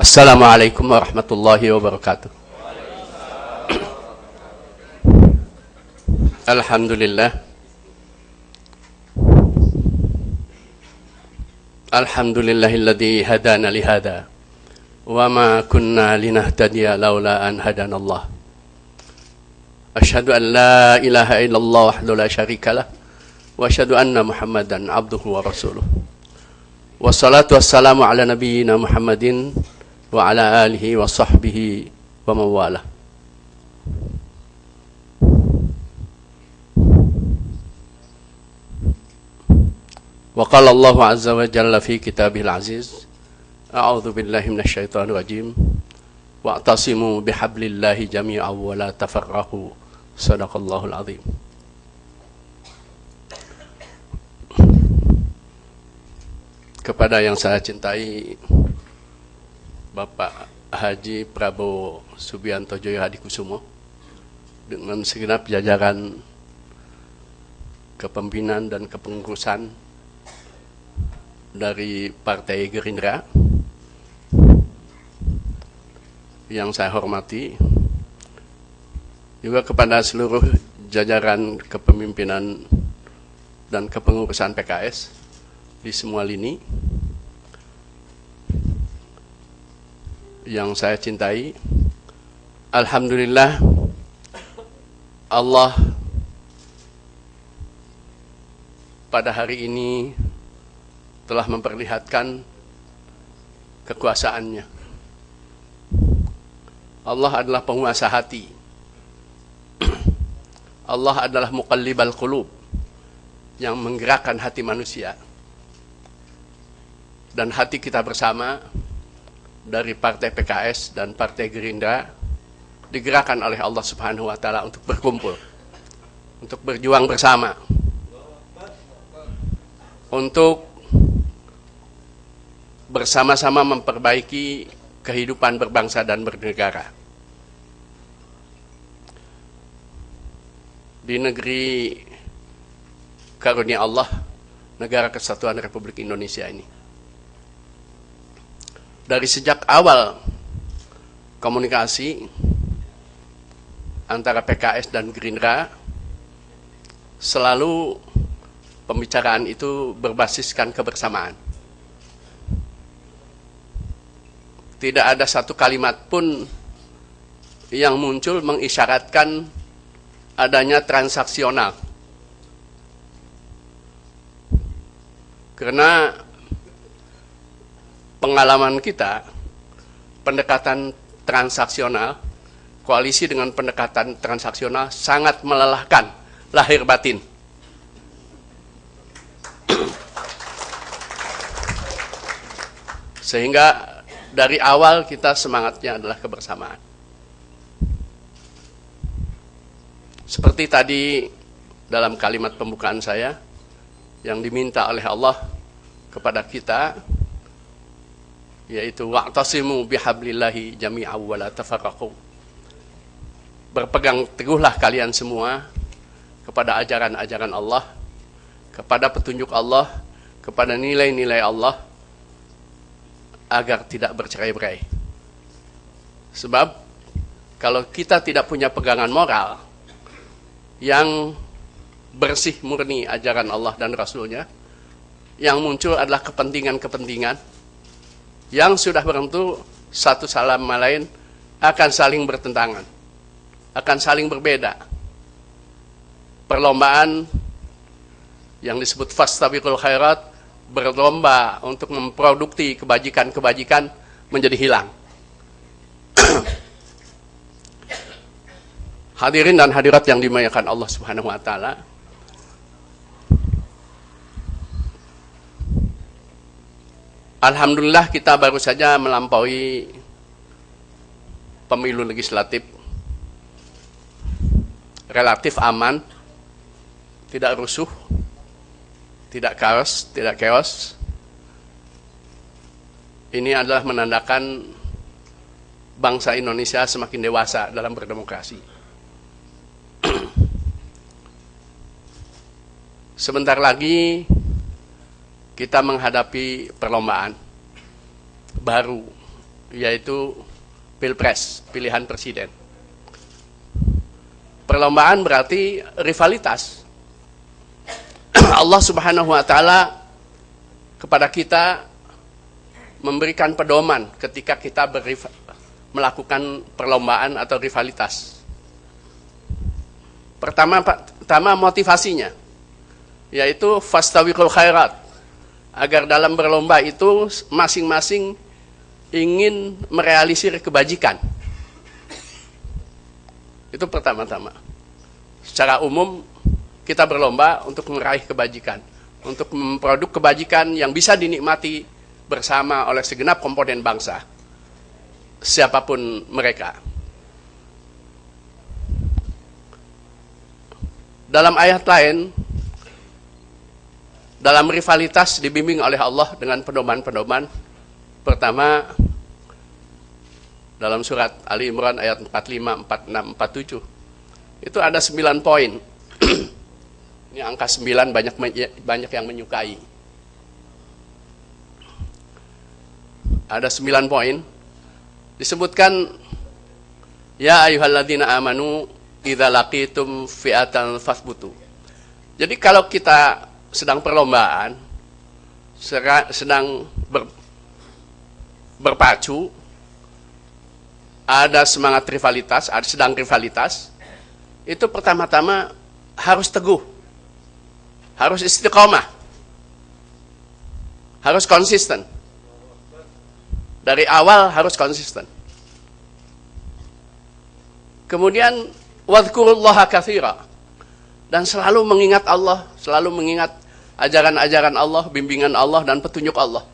Assalamualaikum warahmatullahi wabarakatuh. Alhamdulillah. Alhamdulillahilladzi hadana lihada wa ma kunna linahtadiya laula an hadanallah. Asyhadu an la ilaha illallah wahdahu la syarikalah wa asyhadu anna Muhammadan abduhu wa rasuluh. Wassalatu wassalamu ala nabiyyina Muhammadin wa ala alihi wa sahbihi wa mawalah. Wa qala Allah azza wa jalla fi kitabihil aziz, a'udzu billahi minasy syaithanir rajim, wa'tasimu bihablillahi jami'an wa la tafarraqu. Shadaqallahul azim. Kepada yang saya cintai Bapak Haji Prabowo Subianto Joyo Hadikusumo dengan segenap jajaran kepemimpinan dan kepengurusan dari Partai Gerindra yang saya hormati, juga kepada seluruh jajaran kepemimpinan dan kepengurusan PKS di semua lini yang saya cintai. Alhamdulillah, Allah pada hari ini telah memperlihatkan kekuasaannya. Allah adalah penguasa hati. Allah adalah muqallibal qulub, yang menggerakkan hati manusia. Dan hati kita bersama dari Partai PKS dan Partai Gerindra digerakkan oleh Allah Subhanahu wa Ta'ala untuk berkumpul, untuk berjuang bersama, untuk bersama-sama memperbaiki kehidupan berbangsa dan bernegara. Di negeri karunia Allah, negara kesatuan Republik Indonesia ini, dari sejak awal komunikasi antara PKS dan Gerindra, selalu pembicaraan itu berbasiskan kebersamaan. Tidak ada satu kalimat pun yang muncul mengisyaratkan adanya transaksional. Karena pengalaman kita, pendekatan transaksional, koalisi dengan pendekatan transaksional sangat melelahkan lahir batin. Sehingga dari awal kita semangatnya adalah kebersamaan. Seperti tadi dalam kalimat pembukaan saya, yang diminta oleh Allah kepada kita, yaitu wa'tasimu bihablillahi jami'an wa la tafarraqu. Berpegang teguhlah kalian semua kepada ajaran-ajaran Allah, kepada petunjuk Allah, kepada nilai-nilai Allah, agar tidak bercerai-berai. Sebab kalau kita tidak punya pegangan moral yang bersih murni ajaran Allah dan Rasulnya, yang muncul adalah kepentingan-kepentingan yang sudah bertentu satu sama lain akan saling bertentangan, akan saling berbeda. Perlombaan yang disebut fastabiqul khairat, berlomba untuk memproduksi kebajikan-kebajikan, menjadi hilang. Hadirin dan hadirat yang dimuliakan Allah Subhanahu wa Ta'ala, alhamdulillah kita baru saja melampaui pemilu legislatif relatif aman, tidak rusuh, tidak chaos. Ini adalah menandakan bangsa Indonesia semakin dewasa dalam berdemokrasi. Sebentar lagi kita menghadapi perlombaan baru yaitu Pilpres, pilihan presiden. Perlombaan berarti rivalitas. Allah Subhanahu wa taala kepada kita memberikan pedoman ketika kita melakukan perlombaan atau rivalitas. Pertama motivasinya, yaitu fastabiqul khairat, agar dalam berlomba itu masing-masing ingin merealisir kebajikan. Itu pertama-tama. Secara umum kita berlomba untuk meraih kebajikan, untuk memproduk kebajikan yang bisa dinikmati bersama oleh segenap komponen bangsa, siapapun mereka. Dalam ayat lain, dalam rivalitas dibimbing oleh Allah dengan pedoman-pedoman. Pertama, dalam surat Ali Imran ayat 45, 46, 47, itu ada 9 poin. Ini angka 9 banyak yang menyukai. Ada 9 poin. Disebutkan, ya ayyuhalladzina amanu idza laqitum fi'atan fasbutu. Jadi kalau kita sedang perlombaan, sedang berpacu, ada semangat rivalitas, sedang rivalitas, itu pertama-tama harus teguh, harus istiqomah, harus konsisten. Dari awal harus konsisten. Kemudian wadhkurullaha katsira, dan selalu mengingat Allah, selalu mengingat ajaran-ajaran Allah, bimbingan Allah dan petunjuk Allah,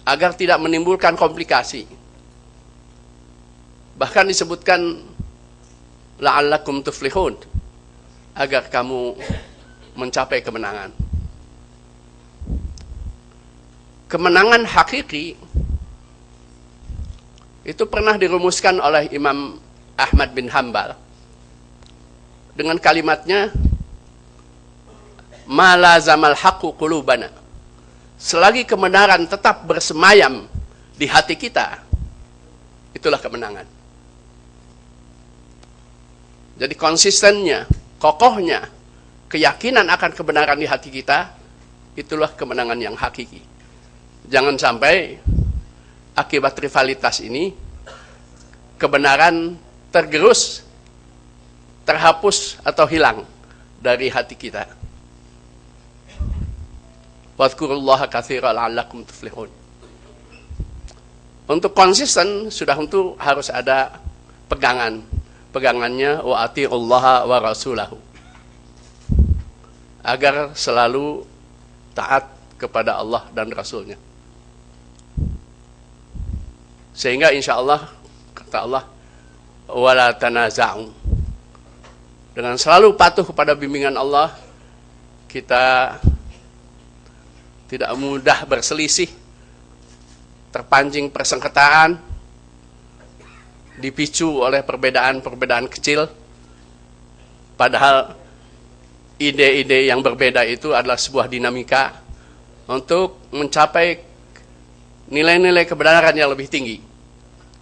agar tidak menimbulkan komplikasi. Bahkan disebutkan la'allakum tuflihun, agar kamu mencapai kemenangan. Kemenangan hakiki itu pernah dirumuskan oleh Imam Ahmad bin Hanbal dengan kalimatnya, ma lazamal haqqu qulubana. Selagi kebenaran tetap bersemayam di hati kita, itulah kemenangan. Jadi konsistennya, kokohnya keyakinan akan kebenaran di hati kita, itulah kemenangan yang hakiki. Jangan sampai akibat rivalitas ini kebenaran tergerus, terhapus atau hilang dari hati kita. Wadhkurullaha katsiran la'allakum tuflihun. Untuk konsisten sudah tentu harus ada pegangan. Pegangannya wa atiullaha wa rasulahu, agar selalu taat kepada Allah dan Rasulnya. Sehingga insya Allah, kata Allah, wala tanaza'u, dengan selalu patuh kepada bimbingan Allah, kita tidak mudah berselisih, terpancing persengketaan, dipicu oleh perbedaan-perbedaan kecil. Padahal ide-ide yang berbeda itu adalah sebuah dinamika untuk mencapai nilai-nilai kebenaran yang lebih tinggi.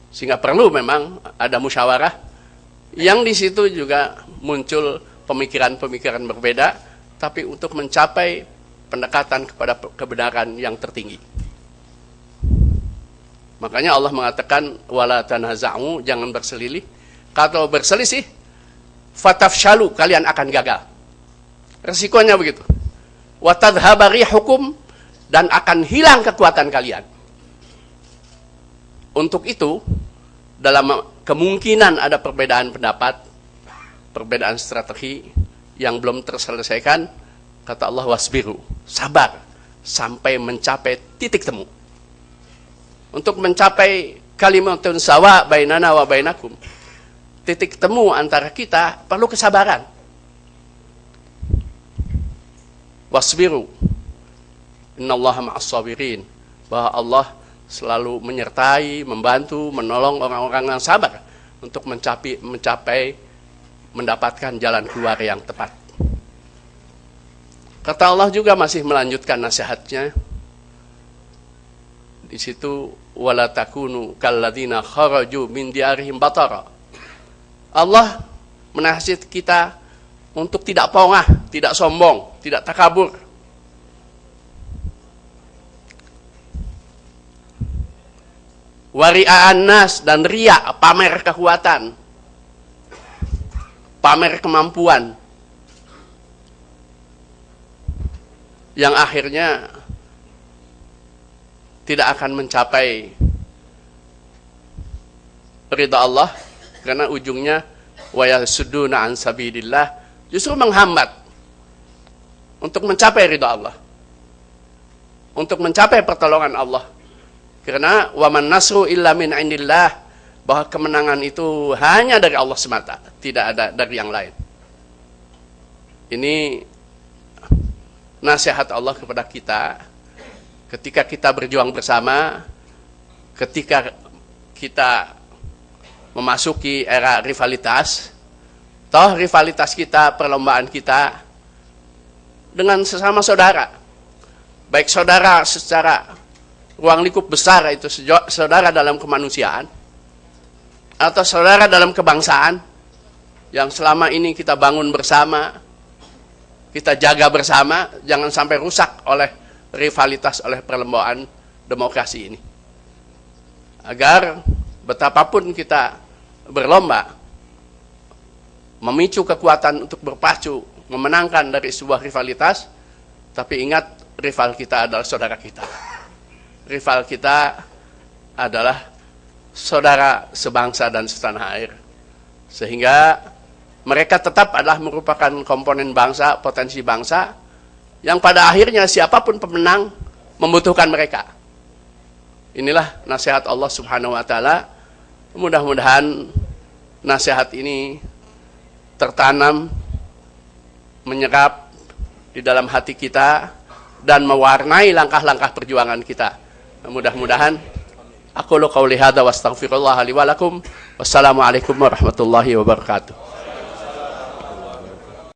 Sehingga perlu memang ada musyawarah, yang di situ juga muncul pemikiran-pemikiran berbeda, tapi untuk mencapai pendekatan kepada kebenaran yang tertinggi. Makanya Allah mengatakan wala tanaza'u, jangan berselisih. Kalau berselisih, fatafshalu, kalian akan gagal. Resikonya begitu. Wa tadhhaba rihukum, dan akan hilang kekuatan kalian. Untuk itu, dalam kemungkinan ada perbedaan pendapat, perbedaan strategi yang belum terselesaikan, kata Allah wasbiru, sabar sampai mencapai titik temu. Untuk mencapai kalimatun sawa bainana wa bainakum, titik temu antara kita perlu kesabaran. Wasbiru innallaha ma'as sabirin, bahwa Allah selalu menyertai, membantu, menolong orang-orang yang sabar untuk mendapatkan jalan keluar yang tepat. Kata Allah juga masih melanjutkan nasihatnya Di situ wala takunu kalladzina kharaju min diarihim batara. Allah menasihat kita untuk tidak pongah, tidak sombong, tidak takabur. Wari'an nas, dan riya, pamer kekuatan, pamer kemampuan, yang akhirnya tidak akan mencapai ridha Allah, karena ujungnya wa yasudduna an sabilillah, justru menghambat untuk mencapai ridha Allah, untuk mencapai pertolongan Allah. Karena waman nasru illa min indillah, bahwa kemenangan itu hanya dari Allah semata, tidak ada dari yang lain. Ini nasihat Allah kepada kita ketika kita berjuang bersama, ketika kita memasuki era rivalitas. Toh rivalitas kita, perlombaan kita dengan sesama saudara, baik saudara secara ruang lingkup besar, itu saudara dalam kemanusiaan, atau saudara dalam kebangsaan yang selama ini kita bangun bersama, kita jaga bersama, jangan sampai rusak oleh rivalitas, oleh perlombaan demokrasi ini. Agar betapapun kita berlomba memicu kekuatan untuk berpacu memenangkan dari sebuah rivalitas, tapi ingat, rival kita adalah saudara kita. Rival kita adalah saudara sebangsa dan setanah air. Sehingga mereka tetap adalah merupakan komponen bangsa, potensi bangsa, yang pada akhirnya siapapun pemenang membutuhkan mereka. Inilah nasihat Allah Subhanahu wa Ta'ala. Mudah-mudahan nasihat ini tertanam, menyerap di dalam hati kita, dan mewarnai langkah-langkah perjuangan kita. Mudah-mudahan. Aku qauli hadza wa astaghfirullah li wa lakum. Wassalamualaikum warahmatullahi wabarakatuh.